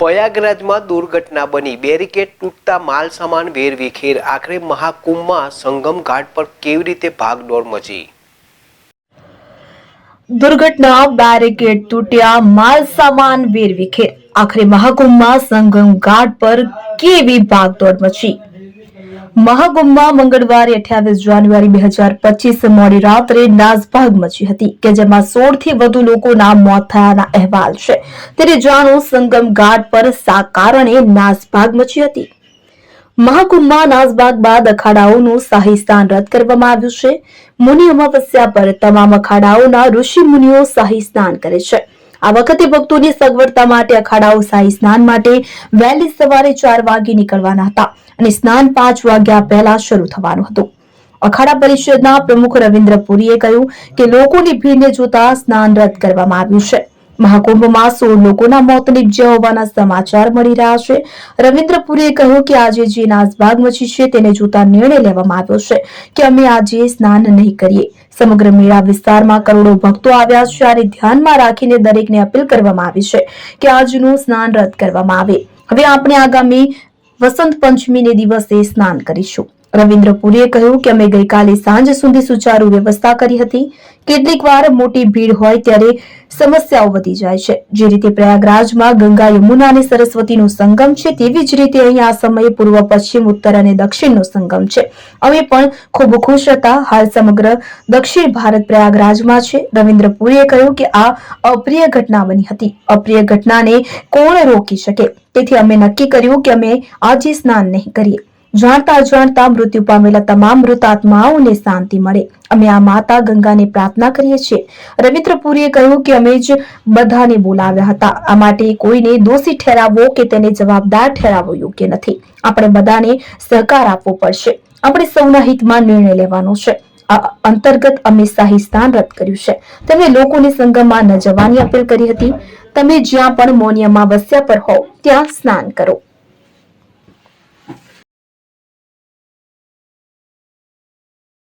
પ્રયાગરાજમાં દુર્ઘટના બની બેરિકેડ તૂટતા માલ સામાન વેરવિખેર આખરે મહાકુંભમાં સંગમ ઘાટ પર કેવી રીતે ભાગદોડ મચી। दुर्घटना बैरिकेड तूट्या माल सामान वेरविखेर आखिर महाकुंभ में संगम घाट पर केवी भागदौड़ मची। महाकुंभ में मंगलवार 28 जान्युआरी 2025 मोडी रात्रे नासभाग मची हती के जेमां 16 થી વધુ લોકોના મોત થયાના અહેવાલ છે। ત્યારે જાણો સંગમ ઘાટ પર શા કારણે નાસભાગ મચી હતી। મહાકુંભમાં નાસભાગ બાદ અખાડાઓનું શાહી સ્નાન રદ કરવામાં આવ્યું છે। મુનિ અમાવસ્યા પર તમામ અખાડાઓના ઋષિ મુનિઓ શાહી સ્નાન કરે છે। આ વખતે ભક્તોની સગવડતા માટે અખાડાઓ શાહી સ્નાન માટે વહેલી સવારે 4 વાગે નીકળવાના હતા અને સ્નાન 5 વાગ્યા પહેલા શરૂ થવાનું હતું। અખાડા પરિષદના પ્રમુખ રવિન્દ્ર પુરીએ કહ્યું કે લોકોની ભીડને જોતા સ્નાન રદ કરવામાં આવ્યું છે। મહાકુંભમાં 16 લોકોના મોત નીપજ્યા હોવાના સમાચાર મળી રહ્યા છે। રવિન્દ્ર પુરીએ કહ્યું કે આજે જે નાસભાગ મચી છે તેને જોતા નિર્ણય લેવામાં આવ્યો છે કે અમે આજે સ્નાન નહીં કરીએ। સમગ્ર મેળા વિસ્તારમાં કરોડો ભક્તો આવ્યા છે અને ધ્યાનમાં રાખીને દરેકને અપીલ કરવામાં આવી છે કે આજનું સ્નાન રદ કરવામાં આવે। હવે આપણે આગામી વસંત પંચમીને દિવસે સ્નાન કરીશું। રવિન્દ્ર પુરીએ કહ્યું કે અમે ગઈકાલે સાંજ સુધી સુચારુ વ્યવસ્થા કરી હતી। કેટલીક વાર મોટી ભીડ હોય ત્યારે સમસ્યાઓ વધી જાય છે। જે રીતે પ્રયાગરાજમાં ગંગા યમુના અને સરસ્વતીનો સંગમ છે તેવી જ રીતે અહીં આ સમયે પૂર્વ પશ્ચિમ ઉત્તર અને દક્ષિણનો સંગમ છે। અમે પણ ખૂબ ખુશ હતા। હાલ સમગ્ર દક્ષિણ ભારત પ્રયાગરાજમાં છે। રવિન્દ્ર પુરીએ કહ્યું કે આ અપ્રિય ઘટના બની હતી। અપ્રિય ઘટનાને કોણ રોકી શકે, તેથી અમે નક્કી કર્યું કે અમે આજે સ્નાન નહીં કરીએ। જાણતા અજાણતા મૃત્યુ પામેલા તમામ મૃત આત્માઓને શાંતિ મળે, અમે આ માતા ગંગાને પ્રાર્થના કરીએ છીએ। રવિન્દ્ર પુરીએ કહ્યું કે અમે જ બધાને બોલાવ્યા હતા। આ માટે કોઈને દોષી ઠેરાવવો કે તેને જવાબદાર ઠેરાવવો યોગ્ય નથી। આપણે બધાને સહકાર આપવો પડશે। આપણે સૌના હિતમાં નિર્ણય લેવાનો છે। આ અંતર્ગત અમે શાહી સ્નાન રદ કર્યું છે। તેમણે લોકોને સંગમમાં ન જવાની અપીલ કરી હતી। તમે જ્યાં પણ મૌની અમાવસ્યા પર હોવ ત્યાં સ્નાન કરો।